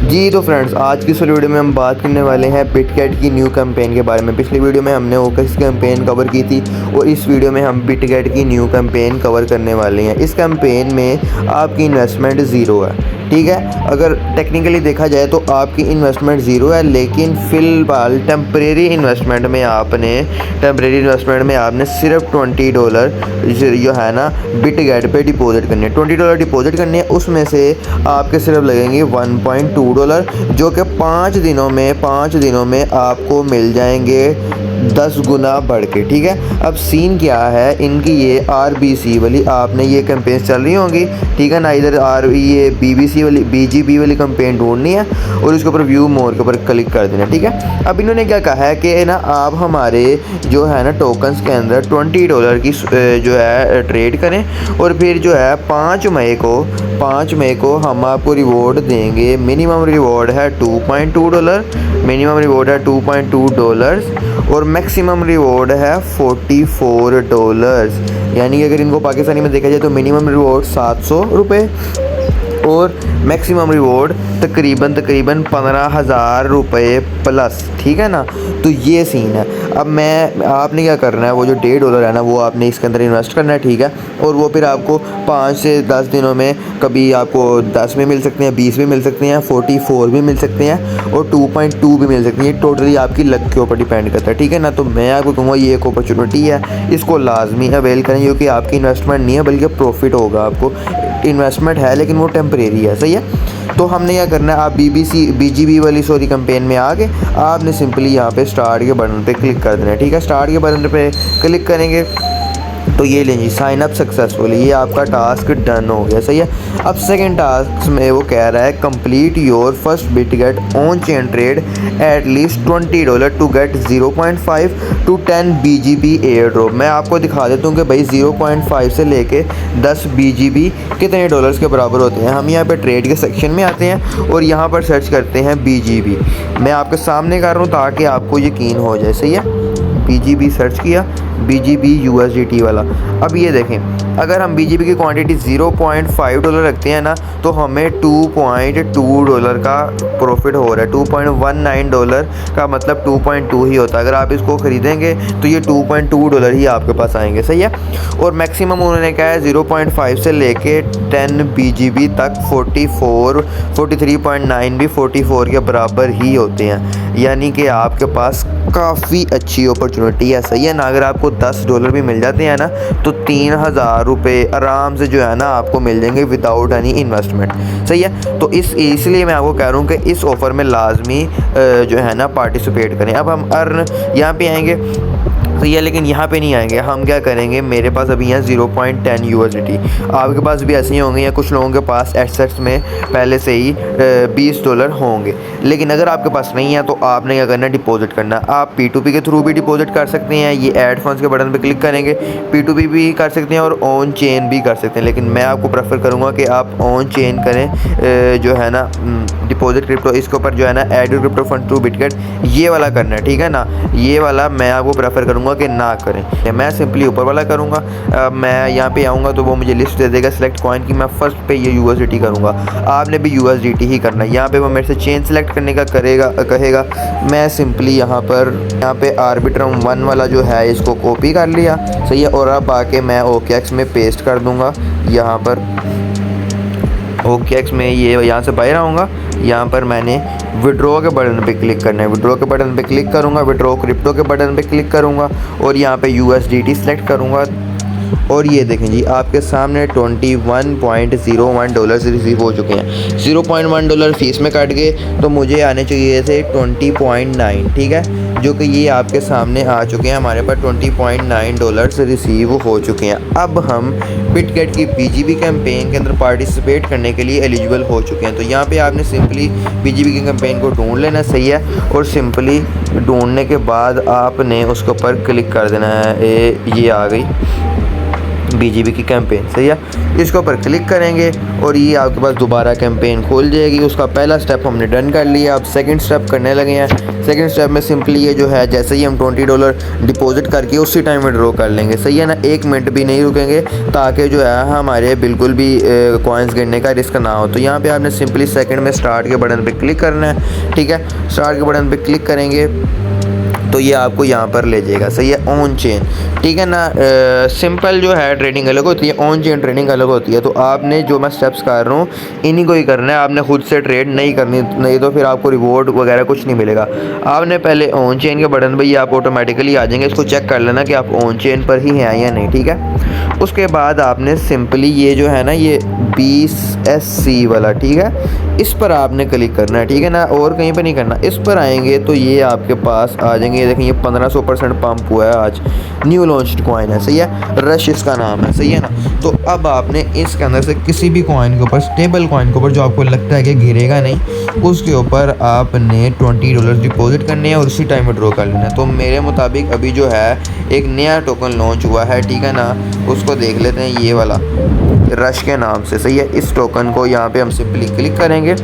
जी तो फ्रेंड्स, आज की इस वीडियो में हम बात करने वाले हैं बिटगेट की न्यू कैंपेन के बारे में। पिछली वीडियो में हमने ओकेक्स कैंपेन कवर की थी और इस वीडियो में हम बिटगेट की न्यू कैंपेन कवर करने वाले हैं। इस कैंपेन में आपकी इन्वेस्टमेंट ज़ीरो है, ठीक है। अगर टेक्निकली देखा जाए तो आपकी इन्वेस्टमेंट ज़ीरो है, लेकिन फ़िलहाल टेम्परेरी इन्वेस्टमेंट में आपने सिर्फ $20 जो है ना बिटगेट पे डिपॉजिट करनी है। $20 डिपॉजिट करनी है, उसमें से आपके सिर्फ लगेंगे $1.2, जो कि 5 दिनों में आपको मिल जाएंगे 10 गुना बढ़ के, ठीक है। अब सीन क्या है, इनकी ये RBC वाली आपने ये कैंपेन चल रही होंगी, ठीक है ना। इधर ये BGB वाली कैंपेन ढूंढनी है और उसके ऊपर व्यू मोर के ऊपर क्लिक कर देना, ठीक है। अब इन्होंने क्या कहा है कि ना आप हमारे जो है ना टोकन्स के अंदर $20 की जो है ट्रेड करें और फिर जो है 5 मई को हम आपको रिवॉर्ड देंगे। मिनिमम रिवॉर्ड है $2.2 और मैक्सिमम रिवॉर्ड है $44। यानी कि अगर इनको पाकिस्तानी में देखा जाए तो मिनिमम रिवॉर्ड ₹700 और मैक्सिमम रिवॉर्ड तकरीबन ₹15,000 प्लस, ठीक है ना। तो ये सीन है। अब आपने क्या करना है, वो जो $1.5 है ना वो आपने इसके अंदर इन्वेस्ट करना है, ठीक है। और वो फिर आपको 5 से 10 दिनों में कभी आपको 10 भी मिल सकते हैं, 20 भी मिल सकते हैं, 44 भी मिल सकते हैं और 2.2 भी मिल सकती है। टोटली आपकी लक के ऊपर डिपेंड करता है, ठीक है ना। तो मैं आपको कहूँगा ये एक अपॉर्चुनिटी है, इसको लाजमी अवेल करें, क्योंकि आपकी इन्वेस्टमेंट नहीं है बल्कि प्रॉफिट होगा आपको। इन्वेस्टमेंट है लेकिन वो टेम्परेरी है, सही है। तो हमने क्या करना है, आप BGB वाली कैंपेन में आके आपने सिंपली यहाँ पे स्टार्ट के बटन पे क्लिक कर देना है, ठीक है। स्टार्ट के बटन पे क्लिक करेंगे तो ये लीजिए साइन अप सक्सेसफुल, ये आपका टास्क डन हो गया, सही है। अब सेकंड टास्क में वो कह रहा है complete your first Bitget on chain trade at least $20 to get 0.5 to 10 BGB airdrop. मैं आपको दिखा देता हूँ कि भाई 0.5 से लेके 10 BGB कितने डॉलर्स के बराबर होते हैं। हम यहाँ पे ट्रेड के सेक्शन में आते हैं और यहाँ पर सर्च करते हैं BGB। मैं आपके सामने कर रहा हूँ ताकि आपको यकीन हो जाए, सही है। BGB सर्च किया, BGB USDT वाला। अब ये देखें, अगर हम BGB की क्वांटिटी $0.5 रखते हैं ना तो हमें $2.2 का प्रॉफिट हो रहा है। $2.19 का मतलब 2.2 ही होता है। अगर आप इसको ख़रीदेंगे तो ये $2.2 ही आपके पास आएंगे, सही है। और मैक्सिमम उन्होंने कहा है 0.5 से लेके 10 BGB तक 43.9 भी 44 के बराबर ही होते हैं। यानी कि आपके पास काफ़ी अच्छी अपॉर्चुनिटी है, सही है ना। अगर आपको $10 भी मिल जाते हैं ना तो $3,000 आराम से जो है ना आपको मिल जाएंगे विदाउट एनी इन्वेस्टमेंट, सही है। तो इसलिए मैं आपको कह रहा हूँ कि इस ऑफ़र में लाजमी जो है ना पार्टिसिपेट करें। अब हम अर्न यहाँ पे आएंगे तो ये, लेकिन यहाँ पे नहीं आएंगे। हम क्या करेंगे, मेरे पास अभी यहाँ 0.10 USDT, आपके पास भी ऐसे ही होंगे या कुछ लोगों के पास एसेट्स में पहले से ही $20 होंगे। लेकिन अगर आपके पास नहीं है तो आपने क्या करना है, डिपॉजिट करना। आप P2P के थ्रू भी डिपॉजिट कर सकते हैं, ये ऐड फंड्स के बटन पे क्लिक करेंगे P2P भी कर सकते हैं और ऑन चेन भी कर सकते हैं। लेकिन मैं आपको प्रेफर करूँगा कि आप ऑन चेन करें, जो है ना डिपॉजिट क्रिप्टो, इसके ऊपर जो है ना add your crypto fund to Bitget, ये वाला करना है, ठीक है ना। ये वाला मैं आपको प्रेफर करूँगा कि ना करें। मैं सिंपली ऊपर वाला करूँगा। मैं यहाँ पे आऊँगा तो वो मुझे लिस्ट दे देगा सिलेक्ट कॉइन की, मैं फर्स्ट पे ये USDT करूँगा। आपने भी USDT ही करना है। यहाँ पे वो मेरे से चेन सेलेक्ट करने का कहेगा। मैं सिंपली यहाँ पे आर्बिट्रम 1 वाला जो है इसको कॉपी कर लिया, सही है। और अब आके मैं OKX में पेस्ट कर दूँगा। यहाँ पर OKX में ये यहाँ से बाहर आऊँगा, यहाँ पर मैंने विड्रॉ के बटन पे क्लिक करना है। विड्रॉ के बटन पे क्लिक करूँगा, विड्रॉ क्रिप्टो के बटन पे क्लिक करूँगा और यहाँ पे USDT सेलेक्ट करूँगा। और ये देखें जी, आपके सामने $21.01 रिसीव हो चुके हैं। $0.1 फीस में काट गए तो मुझे आने चाहिए थे 20.9, ठीक है, जो कि ये आपके सामने आ चुके हैं। हमारे पास $20.9 रिसीव हो चुके हैं। अब हम बिटगेट की BGB कैंपेन के अंदर पार्टिसिपेट करने के लिए एलिजिबल हो चुके हैं। तो यहाँ पे आपने सिंपली BGB की कैंपेन को ढूंढ लेना, सही है। और सिंपली ढूंढने के बाद आपने उसके ऊपर क्लिक कर देना है। ये आ गई, बीजीबी की कैंपेन, सही है। इसके ऊपर क्लिक करेंगे और ये आपके पास दोबारा कैंपेन खोल जाएगी। उसका पहला स्टेप हमने डन कर लिया। अब सेकंड स्टेप करने लगे हैं। सेकंड स्टेप में सिंपली ये जो है, जैसे ही हम $20 डिपॉजिट करके उसी टाइम विड्रॉ कर लेंगे, सही है ना। 1 मिनट भी नहीं रुकेंगे ताकि जो है हमारे बिल्कुल भी कॉइन्स गिरने का रिस्क ना हो। तो यहाँ पे आपने सिंपली सेकंड में स्टार्ट के बटन पे क्लिक करना है, ठीक है। स्टार्ट के बटन पे क्लिक करेंगे तो ये आपको यहाँ पर ले जाएगा, सही है, ऑन चेन, ठीक है ना। सिंपल जो है ट्रेडिंग अलग होती है, ऑन चेन ट्रेडिंग अलग होती है। तो आपने जो मैं स्टेप्स कर रहा हूँ इन्हीं को ही करना है, आपने खुद से ट्रेड नहीं करनी, नहीं तो फिर आपको रिवॉर्ड वगैरह कुछ नहीं मिलेगा। आपने पहले ऑन चेन के बटन पर, ये आप ऑटोमेटिकली आ जाएंगे, इसको चेक कर लेना कि आप ऑन चेन पर ही हैं या नहीं, ठीक है। उसके बाद आपने सिंपली ये जो है ना, ये 20SC वाला, ठीक है, इस पर आपने क्लिक करना है, ठीक है ना, और कहीं पर नहीं करना। इस पर आएंगे तो ये आपके पास आ जाएंगे। ये देखें, ये 1500% पंप हुआ है आज, न्यू लॉन्च्ड कॉइन है, सही है, रश इसका नाम है, सही है ना। तो अब आपने इसके अंदर से किसी भी कॉइन के ऊपर, स्टेबल कॉइन के ऊपर जो आपको लगता है कि गिरेगा नहीं, उसके ऊपर आपने $20 डिपॉजिट करने हैं और उसी टाइम विड्रॉ कर लेना है। तो मेरे मुताबिक अभी जो है एक नया टोकन लॉन्च हुआ है, ठीक है ना, उसको देख लेते हैं, ये वाला रश के नाम से, सही है। इस टोकन को यहाँ पे हम सिंपली क्लिक करेंगे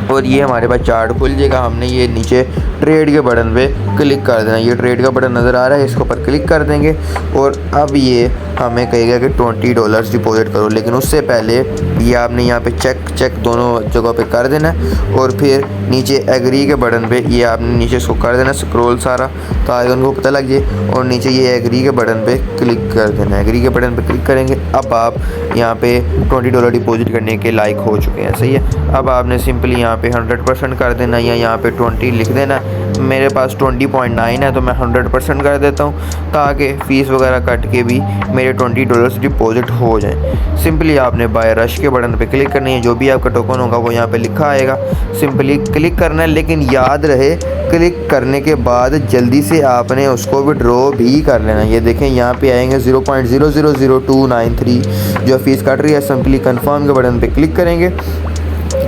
और ये हमारे पास चार्ट खुल जाएगा। हमने ये नीचे ट्रेड के बटन पे क्लिक कर देना, ये ट्रेड का बटन नज़र आ रहा है, इसके ऊपर क्लिक कर देंगे और अब ये हमें कहेगा कि $20 डिपॉजिट करो। लेकिन उससे पहले ये आपने यहाँ पे चेक दोनों जगहों पे कर देना है और फिर नीचे एग्री के बटन पे ये आपने नीचे इसको कर देना स्क्रॉल सारा, ताकि उनको पता लग जाए, और नीचे ये एग्री के बटन पे क्लिक कर देना। एग्री के बटन पे क्लिक करेंगे, अब आप यहाँ पे $20 डिपॉजिट करने के लायक हो चुके हैं, सही है। अब आपने सिंपली यहाँ पे 100% कर देना या यहाँ पे 20 लिख देना। मेरे पास 20.9 है तो मैं 100% कर देता हूँ, ताकि फ़ीस वगैरह कट के भी मेरे $20 डिपॉजिट हो जाएं। सिंपली आपने बाय रश के बटन पे क्लिक करनी है, जो भी आपका टोकन होगा वो यहाँ पे लिखा आएगा, सिंपली क्लिक करना है। लेकिन याद रहे, क्लिक करने के बाद जल्दी से आपने उसको विड्रॉ भी कर लेना। ये देखें, यहाँ पे आएंगे 0.000293 जो फ़ीस कट रही है। सिंपली कन्फर्म के बटन पे क्लिक करेंगे,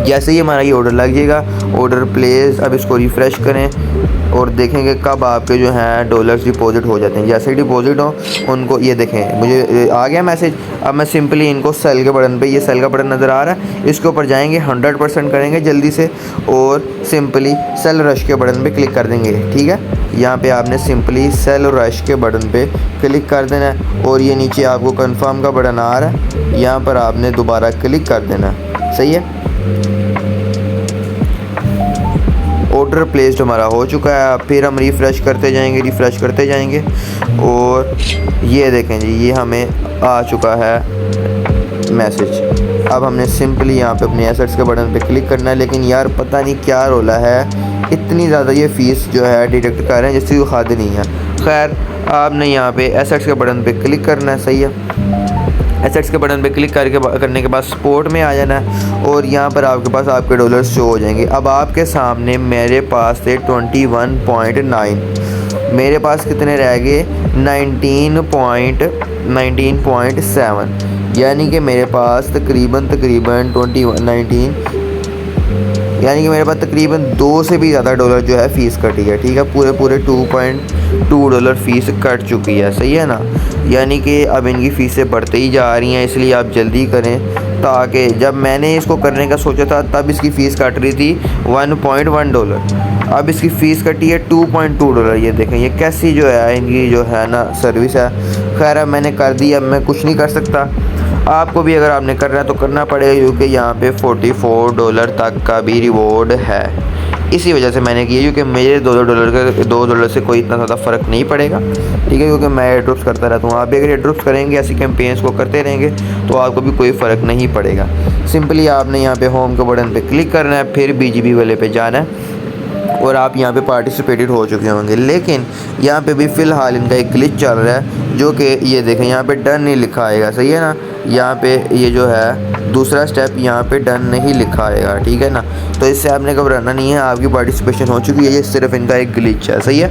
जैसे ही हमारा ये ऑर्डर लग जाएगा, ऑर्डर प्लेस। अब इसको रिफ़्रेश करें और देखेंगे कब आपके जो हैं डॉलर्स डिपॉजिट हो जाते हैं। जैसे ही डिपॉजिट हो उनको, ये देखें मुझे आ गया मैसेज। अब मैं सिंपली इनको सेल के बटन पे, ये सेल का बटन नज़र आ रहा है, इसके ऊपर जाएंगे, 100% करेंगे जल्दी से और सिंपली सेल रश के बटन पे क्लिक कर देंगे, ठीक है। यहाँ पे आपने सिंपली सेल रश के बटन पे क्लिक कर देना है और ये नीचे आपको कंफर्म का बटन आ रहा है, यहाँ पर आपने दोबारा क्लिक कर देना, सही है। ऑर्डर प्लेस्ड हमारा हो चुका है। फिर हम रिफ़्रेश करते जाएंगे और ये देखें जी, ये हमें आ चुका है मैसेज। अब हमने सिंपली यहाँ पे अपने एसेट्स के बटन पे क्लिक करना है। लेकिन यार पता नहीं क्या रोला है, इतनी ज़्यादा ये फ़ीस जो है डिडक्ट कर रहे हैं जिसकी कोई हद नहीं है। खैर, आपने यहाँ पे एसेट्स के बटन पे क्लिक करना है, सही है। एसेट्स के बटन पे क्लिक करने के बाद सपोर्ट में आ जाना है और यहाँ पर आपके पास आपके डॉलर्स शो हो जाएंगे। अब आपके सामने मेरे पास थे 21.9, मेरे पास कितने रह गए 19.7, यानी कि मेरे पास तकरीबन 19, यानी कि मेरे पास तकरीबन 2 से भी ज़्यादा डॉलर जो है फ़ीस कटी है, ठीक है। पूरे $2.2 फ़ीस कट चुकी है, सही है ना। यानी कि अब इनकी फ़ीसें बढ़ते ही जा रही हैं, इसलिए आप जल्दी करें, ताकि जब मैंने इसको करने का सोचा था तब इसकी फ़ीस कट रही थी $1.1, अब इसकी फ़ीस कटी है $2.2। ये देखें, ये कैसी जो है इनकी जो है ना सर्विस है। खैर, अब मैंने कर दी, अब मैं कुछ नहीं कर सकता। आपको भी अगर आपने करना है तो करना पड़ेगा, क्योंकि यहाँ पे $44 तक का भी रिवॉर्ड है। इसी वजह से मैंने किया, क्योंकि मेरे $2 से कोई इतना ज़्यादा फ़र्क नहीं पड़ेगा, ठीक है, क्योंकि मैं एयर ड्रॉप्स करता रहता हूँ। आप भी अगर एयर ड्रॉप्स करेंगे, ऐसी कैंपेन्स को करते रहेंगे, तो आपको भी कोई फ़र्क नहीं पड़ेगा। सिंपली आपने यहाँ पे होम के बटन पे क्लिक करना है, फिर BGB वाले पे जाना है और आप यहाँ पे पार्टिसिपेटेड हो चुके होंगे। लेकिन यहाँ पे भी फ़िलहाल इनका एक ग्लिच चल रहा है, जो कि ये देखें, यहाँ पे डन नहीं लिखा आएगा, सही है ना। यहाँ पे ये जो है दूसरा स्टेप, यहाँ पे डन नहीं लिखा आएगा, ठीक है ना। तो इससे आपने घबराना नहीं है, आपकी पार्टिसिपेशन हो चुकी है, ये सिर्फ इनका एक ग्लिच है, सही है।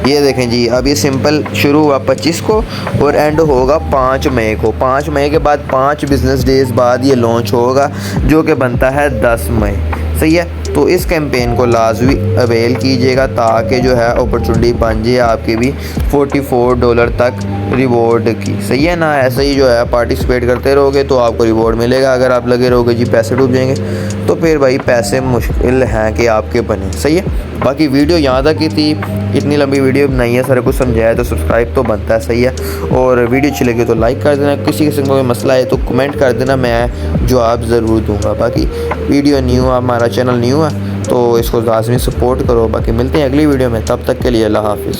ये देखें जी, अब ये सिंपल शुरू हुआ 25 को और एंड होगा 5 मई को। 5 मई के बाद 5 बिज़नेस डेज़ बाद ये लॉन्च होगा, जो कि बनता है 10 मई, सही है। तो इस कैंपेन को लाजमी अवेल कीजिएगा ताकि जो है अपॉर्चुनिटी बन जाए आपकी भी $44 तक रिवॉर्ड की। सही है ना। ऐसे ही जो है पार्टिसिपेट करते रहोगे तो आपको रिवॉर्ड मिलेगा। अगर आप लगे रहोगे जी पैसे डूब जाएंगे तो फिर भाई पैसे मुश्किल हैं कि आपके बने। सही है। बाकी वीडियो यहाँ तक की थी, इतनी लंबी वीडियो नहीं है, सारा कुछ समझाया तो सब्सक्राइब तो बनता है। सही है। और वीडियो अच्छी लगी तो लाइक कर देना, किसी किस्म का कोई मसला है तो कमेंट कर देना, मैं जवाब ज़रूर दूँगा। बाकी वीडियो न्यू है, हमारा चैनल न्यू है तो इसको लाजमी सपोर्ट करो। बाकी मिलते हैं अगली वीडियो में, तब तक के लिए अल्लाह हाफिज़।